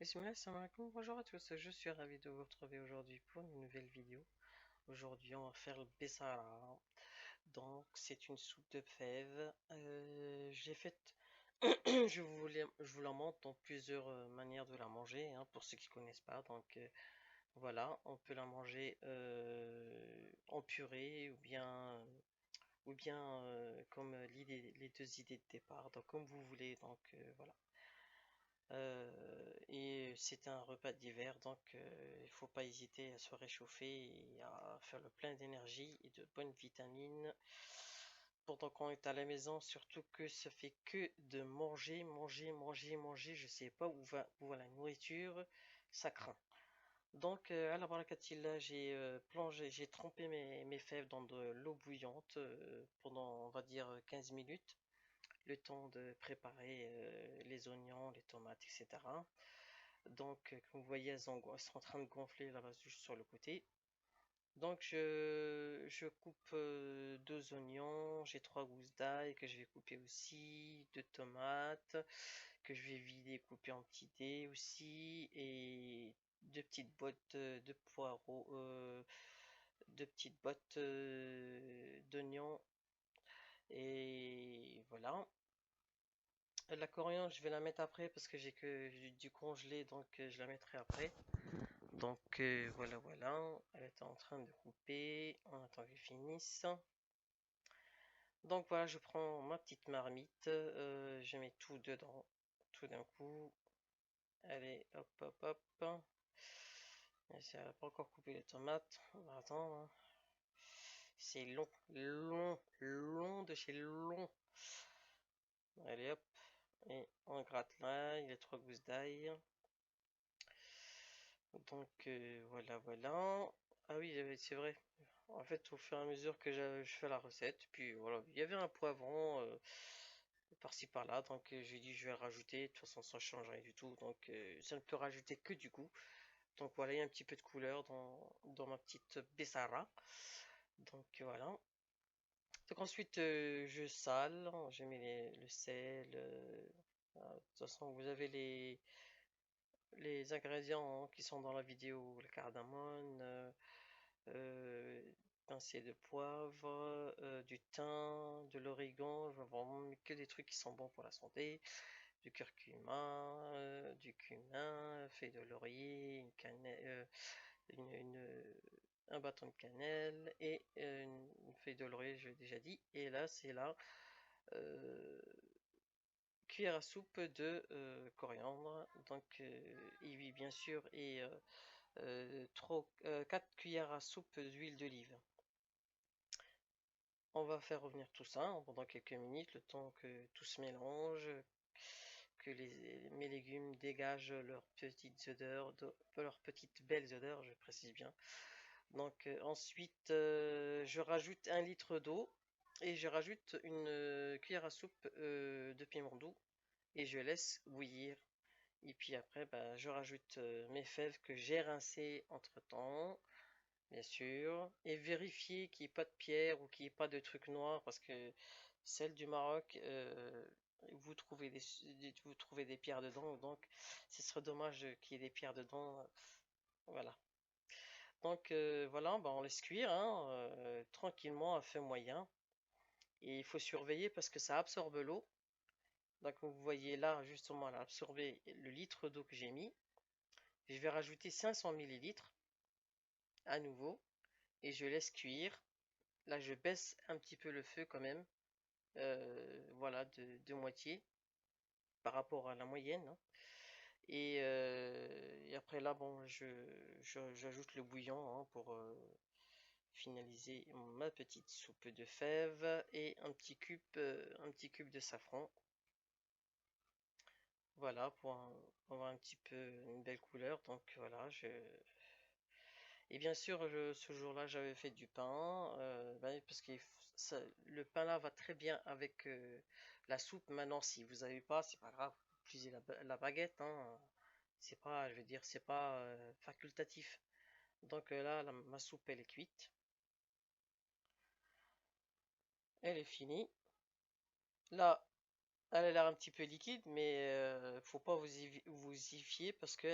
Assalamu alaikum, bonjour à tous, je suis ravi de vous retrouver aujourd'hui pour une nouvelle vidéo. Aujourd'hui on va faire le bessara, donc c'est une soupe de fèves. J'ai fait, je vous la montre dans plusieurs manières de la manger, hein, pour ceux qui connaissent pas. Donc voilà, on peut la manger en purée ou bien comme les deux idées de départ, donc comme vous voulez. Donc voilà. Et c'est un repas d'hiver, donc il ne faut pas hésiter à se réchauffer et à faire le plein d'énergie et de bonnes vitamines pendant qu'on est à la maison, surtout que ça fait que de manger, manger, manger, manger. Je sais pas où va la nourriture, ça craint. Donc à la barakatillah, j'ai trempé mes fèves dans de l'eau bouillante pendant, on va dire, 15 minutes, le temps de préparer les oignons, les tomates, etc. Donc, comme vous voyez, elles sont en train de gonfler là-bas juste sur le côté. Donc, je coupe deux oignons, j'ai trois gousses d'ail que je vais couper aussi, deux tomates que je vais vider et couper en petits dés aussi, et deux petites bottes de poireaux, deux petites bottes d'oignons, et voilà. La coriandre, je vais la mettre après parce que j'ai dû congeler, donc je la mettrai après. Donc voilà, voilà, elle est en train de couper, on attend qu'elle finisse. Donc voilà, je prends ma petite marmite, je mets tout dedans, tout d'un coup. Allez, hop, hop, hop. Et ça n'a pas encore coupé les tomates, on va attendre, hein. C'est long, long, long de chez long. Allez hop, et on gratte là, il y a trois gousses d'ail. Donc voilà, voilà. Ah oui, c'est vrai. En fait, au fur et à mesure que je fais la recette, puis voilà, il y avait un poivron par-ci par-là, donc j'ai dit je vais le rajouter. De toute façon, ça change rien du tout, donc ça ne peut rajouter que du goût. Donc voilà, il y a un petit peu de couleur dans ma petite bessara. Donc voilà. Donc ensuite, je sale, je mets le sel. De toute façon, vous avez les ingrédients, hein, qui sont dans la vidéo, le cardamone, euh, pincée de poivre, du thym, de l'origan, vraiment que des trucs qui sont bons pour la santé, du curcuma, du cumin, feuille de laurier, une cannelle, un bâton de cannelle et une feuille de laurier, je l'ai déjà dit. Et là, c'est la euh, cuillère à soupe de coriandre. Donc, et oui, bien sûr, et 4 cuillères à soupe d'huile d'olive. On va faire revenir tout ça, hein, pendant quelques minutes, le temps que tout se mélange, que mes légumes dégagent leurs petites odeurs, leurs petites belles odeurs, je précise bien. Donc ensuite, je rajoute 1 litre d'eau et je rajoute une cuillère à soupe de piment doux et je laisse bouillir. Et puis après, bah, je rajoute mes fèves que j'ai rincées entre temps, bien sûr, et vérifier qu'il n'y ait pas de pierre ou qu'il n'y ait pas de trucs noirs parce que celle du Maroc, vous trouvez des pierres dedans, donc ce serait dommage qu'il y ait des pierres dedans. Voilà. Donc voilà, bah, on laisse cuire, hein, tranquillement à feu moyen. Et il faut surveiller parce que ça absorbe l'eau. Donc vous voyez là, justement, elle a absorbé le litre d'eau que j'ai mis. Je vais rajouter 500 millilitres à nouveau et je laisse cuire. Là, je baisse un petit peu le feu quand même, voilà, de moitié par rapport à la moyenne, hein. Et après là, bon, j'ajoute le bouillon, hein, pour finaliser ma petite soupe de fèves et un petit cube de safran. Voilà, pour avoir un petit peu une belle couleur. Donc voilà, et bien sûr, ce jour-là, j'avais fait du pain, ben, parce que le pain là va très bien avec la soupe. Maintenant, si vous n'avez pas, c'est pas grave, vous utilisez la baguette, hein. C'est pas, je veux dire, c'est pas facultatif. Donc là, ma soupe, elle est cuite, elle est finie. Là, Elle a l'air un petit peu liquide, mais faut pas vous y fier parce que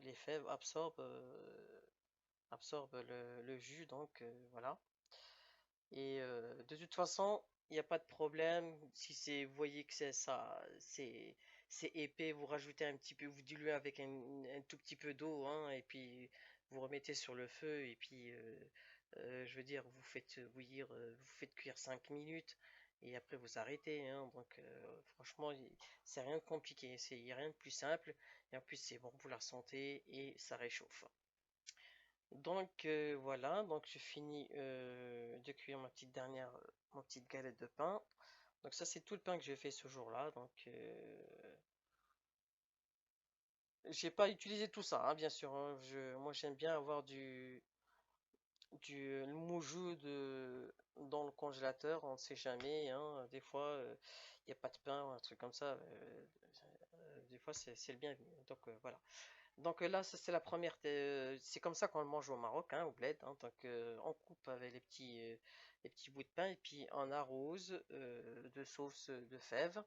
les fèves absorbent le jus, donc voilà. Et de toute façon, il n'y a pas de problème. Si vous voyez que c'est épais, vous rajoutez un petit peu, vous diluez avec un tout petit peu d'eau, hein, et puis vous remettez sur le feu, et puis je veux dire, vous faites bouillir, vous faites cuire 5 minutes, et après vous arrêtez, hein. Donc franchement, c'est rien de compliqué, il n'y a rien de plus simple, et en plus c'est bon pour la santé et ça réchauffe. Donc voilà, donc je finis de cuire ma petite galette de pain. Donc ça c'est tout le pain que j'ai fait ce jour-là. Donc j'ai pas utilisé tout ça, hein, bien sûr, hein. Moi j'aime bien avoir du moujou dans le congélateur. On ne sait jamais, hein. Des fois il n'y a pas de pain ou un truc comme ça. Des fois c'est le bienvenu. Donc voilà. Donc là, ça c'est la première. C'est comme ça qu'on le mange au Maroc, hein, au bled, hein. Donc on coupe avec les petits bouts de pain et puis on arrose de sauce de fèves.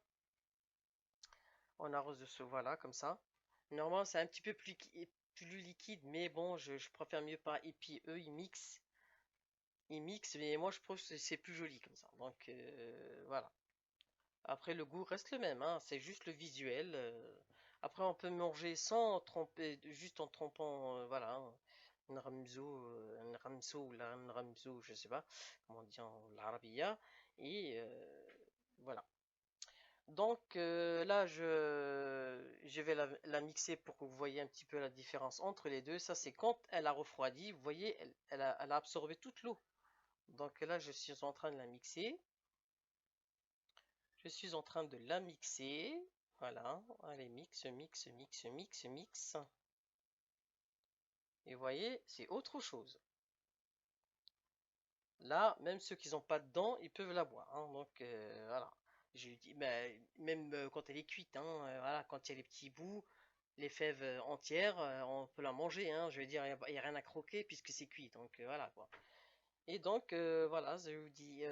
On arrose de sauce, voilà, comme ça. Normalement, c'est un petit peu plus liquide, mais bon, je préfère mieux pas. Et puis eux, ils mixent, mais moi je trouve que c'est plus joli comme ça. Donc voilà. Après, le goût reste le même, hein, c'est juste le visuel. Après, on peut manger sans tremper, juste en trempant, voilà, hein, un ramzo ou un ramzo, je sais pas comment on dit en l'arabia. Et voilà. Donc là, je vais la mixer pour que vous voyez un petit peu la différence entre les deux. Ça, c'est quand elle a refroidi. Vous voyez, elle a absorbé toute l'eau. Donc là, je suis en train de la mixer. Je suis en train de la mixer. Voilà. Allez, mix, mix, mix, mix, mix. Et vous voyez, c'est autre chose. Là, même ceux qui n'ont pas de dents, ils peuvent la boire, hein. Donc voilà. Je dis, ben, même quand elle est cuite, hein, voilà, quand il y a les petits bouts, les fèves entières, on peut la manger, hein. Je veux dire, il n'y a rien à croquer puisque c'est cuit. Donc voilà quoi. Et donc voilà, je vous dis